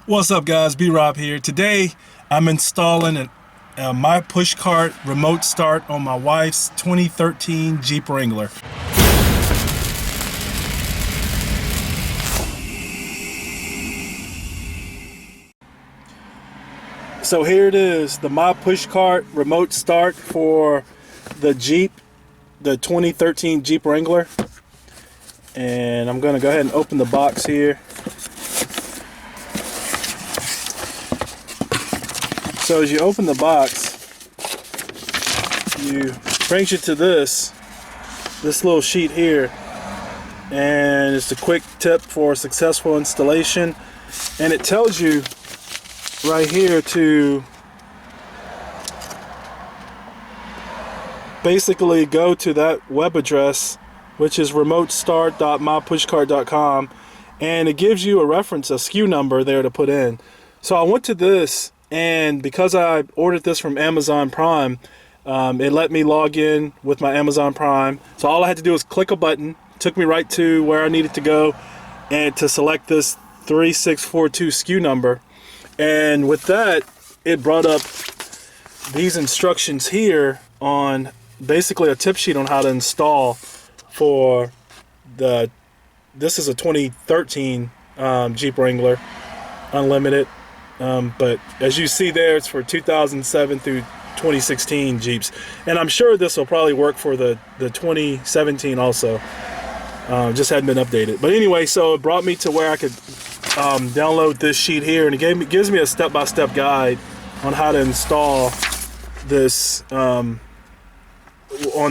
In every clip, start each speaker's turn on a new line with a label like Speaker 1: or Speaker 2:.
Speaker 1: What's up, guys? B-Rob here. Today I'm installing my push cart remote start on my wife's 2013 Jeep Wrangler. So here it is, the my push cart remote start for the Jeep, the 2013 Jeep Wrangler. And I'm gonna go ahead and open the box here. So as you open the box, brings you to this little sheet here, and it's a quick tip for successful installation. And it tells you right here to basically go to that web address, which is remotestart.mypushcart.com, and it gives you a reference, a SKU number there to put in. So I went to this, and because I ordered this from Amazon Prime, it let me log in with my Amazon Prime. So all I had to do was click a button. It took me right to where I needed to go and to select this 3642 SKU number. And with that, it brought up these instructions here on basically a tip sheet on how to install for this is a 2013 Jeep Wrangler Unlimited. But as you see there, it's for 2007 through 2016 Jeeps, and I'm sure this will probably work for the 2017 also. Just hadn't been updated. But anyway, so it brought me to where I could download this sheet here, and it gives me a step-by-step guide on how to install this on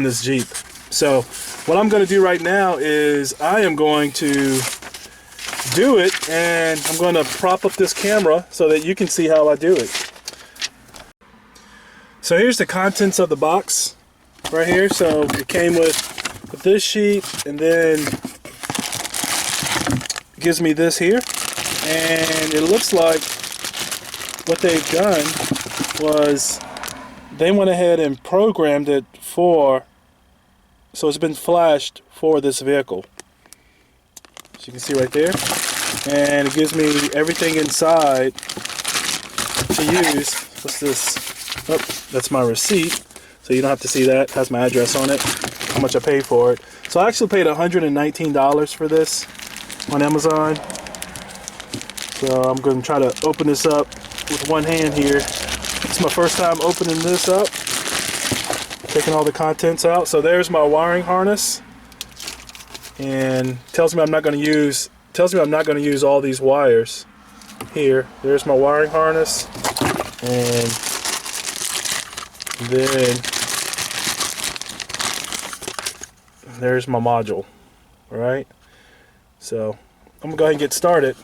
Speaker 1: this Jeep. So what I'm going to do right now is I am going to do it, and I'm going to prop up this camera so that you can see how I do it. So here's the contents of the box right here. So it came with this sheet, and then it gives me this here, and it looks like what they've done was they went ahead and programmed it so it's been flashed for this vehicle. As you can see right there, and it gives me everything inside to use. What's this? Oh, that's my receipt, so you don't have to see that. It has my address on it, how much I paid for it. So I actually paid $119 for this on Amazon. So I'm going to try to open this up with one hand here. It's my first time opening this up, taking all the contents out. So there's my wiring harness, and tells me I'm not going to use all these wires here. There's my wiring harness, and then there's my module. All right, so I'm gonna go ahead and get started.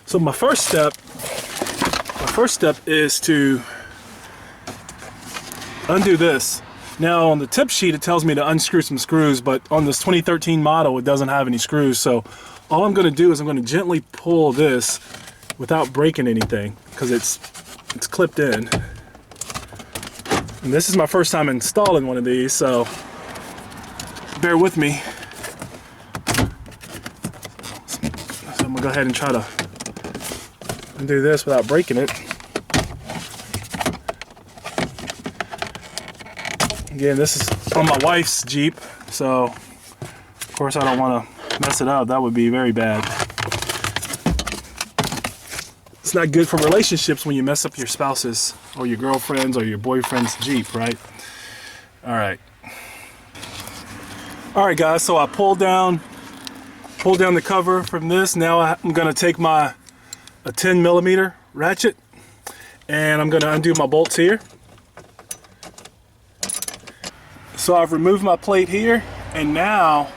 Speaker 1: So my first step is to undo this. Now on the tip sheet it tells me to unscrew some screws, but on this 2013 model it doesn't have any screws. So all I'm going to do is I'm going to gently pull this without breaking anything, because it's clipped in. And this is my first time installing one of these, so bear with me. So I'm going to go ahead and try to undo this without breaking it. Again, this is on my wife's Jeep, so of course I don't want to mess it up. That would be very bad. It's not good for relationships when you mess up your spouse's or your girlfriend's or your boyfriend's Jeep, right? All right, guys. So I pulled down the cover from this. Now I'm going to take a 10mm ratchet, and I'm going to undo my bolts here. So I've removed my plate here, and now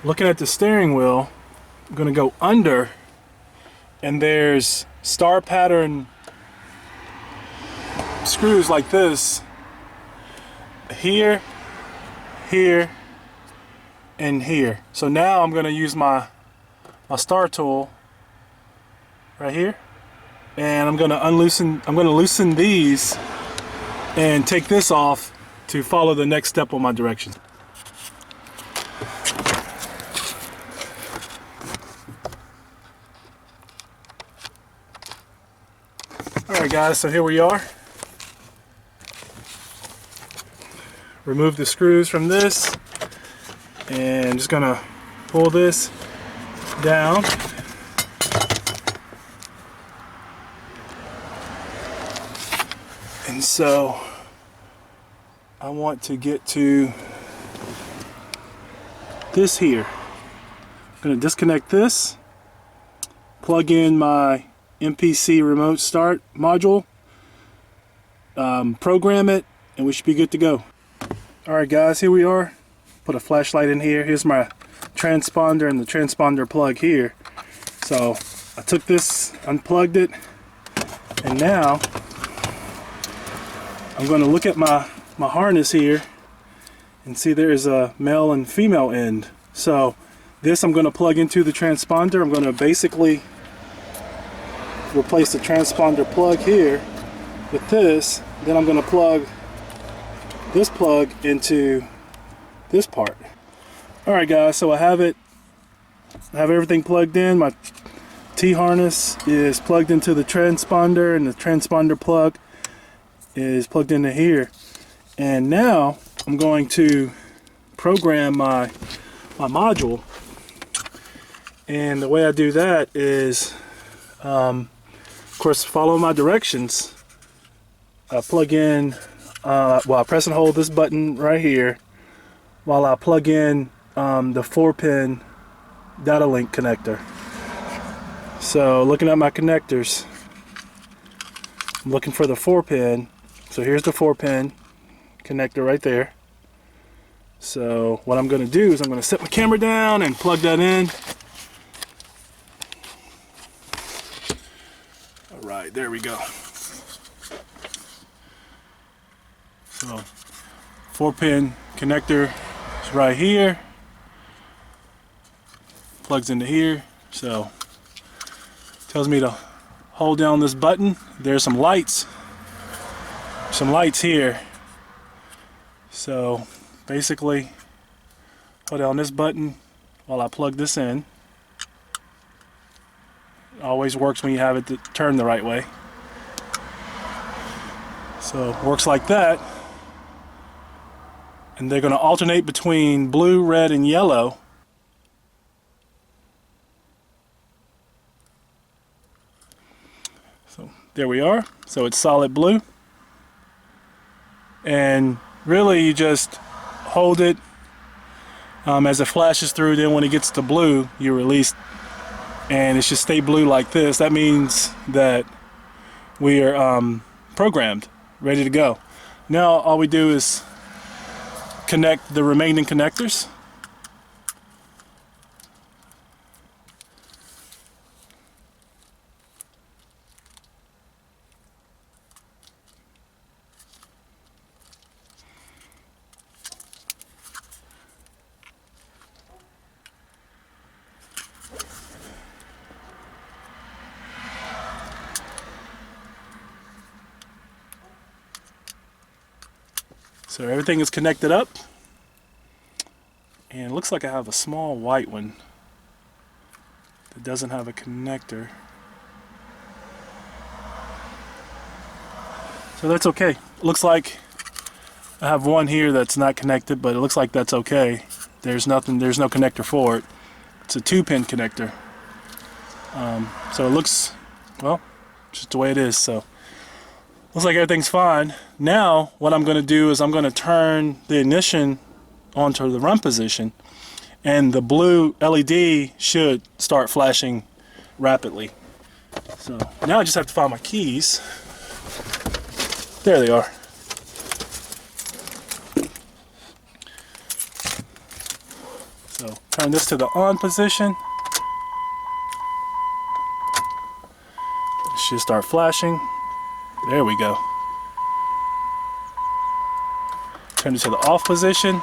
Speaker 1: looking at the steering wheel, I'm going to go under, and there's star pattern screws like this here, here, and here. So now I'm going to use my star tool right here, and I'm going to loosen these and take this off to follow the next step on my directions. Alright guys, so here we are. Remove the screws from this, and just gonna pull this down. And so I want to get to this here. I'm going to disconnect this, plug in my MPC remote start module, program it, and we should be good to go. Alright guys, here we are. Put a flashlight in here. Here's my transponder and the transponder plug here. So I took this, unplugged it, and now I'm going to look at my harness here and see there is a male and female end. So this I'm going to plug into the transponder. I'm going to basically replace the transponder plug here with this. Then I'm going to plug this plug into this part. Alright guys, so I have everything plugged in. My T-harness is plugged into the transponder, and the transponder plug is plugged into here. And now I'm going to program my module, and the way I do that is of course follow my directions. I plug in I press and hold this button right here while I plug in the 4-pin data link connector. So looking at my connectors, I'm looking for the 4-pin. So here's the 4-pin connector right there. So what I'm going to do is I'm going to set my camera down and plug that in. Alright, there we go. So 4-pin connector is right here. Plugs into here. So tells me to hold down this button. There's some lights here. So basically hold down this button while I plug this in. It always works when you have it turned the right way. So it works like that. And they're going to alternate between blue, red, and yellow. So there we are. So it's solid blue. And really you just hold it as it flashes through. Then when it gets to blue, you release, and it should stay blue like this. That means that we are programmed, ready to go. Now all we do is connect the remaining connectors. So everything is connected up, and it looks like I have a small white one that doesn't have a connector. So that's okay. It looks like I have one here that's not connected, but it looks like that's okay. There's no connector for it. It's a 2-pin connector. So it looks, well, just the way it is. So looks like everything's fine. Now what I'm going to do is I'm going to turn the ignition onto the run position, and the blue LED should start flashing rapidly. So now I just have to find my keys. There they are. So turn this to the on position. It should start flashing. There we go. Turn it to the off position.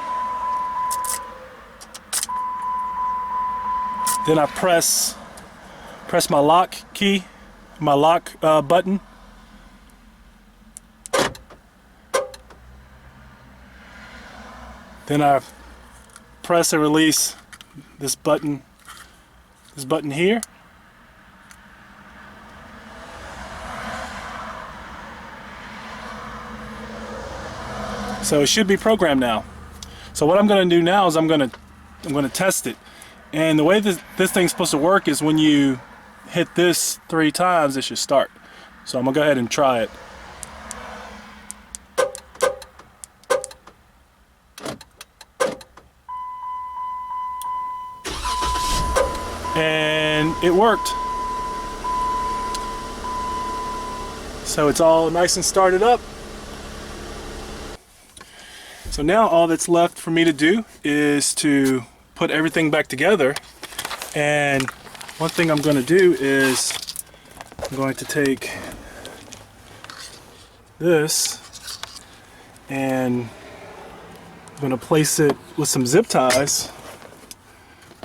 Speaker 1: Then I press my lock key, my lock button. Then I press and release this button here. So it should be programmed now. So what I'm going to do now is I'm going to test it. And the way this thing's supposed to work is when you hit this 3 times, it should start. So I'm going to go ahead and try it. And it worked. So it's all nice and started up. So now all that's left for me to do is to put everything back together. And one thing I'm going to do is I'm going to take this and I'm going to place it with some zip ties.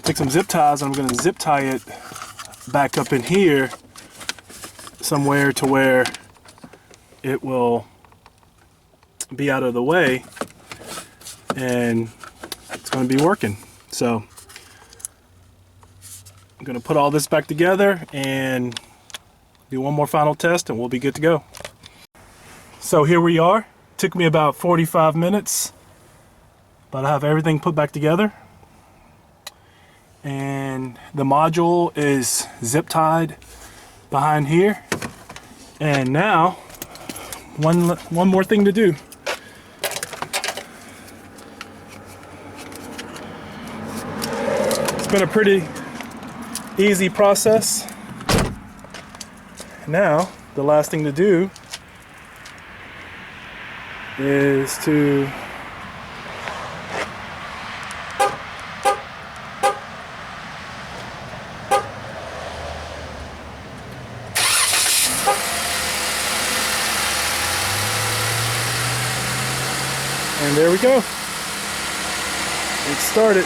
Speaker 1: Take some zip ties and I'm going to zip tie it back up in here somewhere to where it will be out of the way, and it's going to be working. So I'm going to put all this back together and do one more final test and we'll be good to go. So here we are. It took me about 45 minutes, but I have everything put back together. And the module is zip tied behind here. And now, one more thing to do. It's been a pretty easy process. Now, the last thing to do is to and there we go. It started.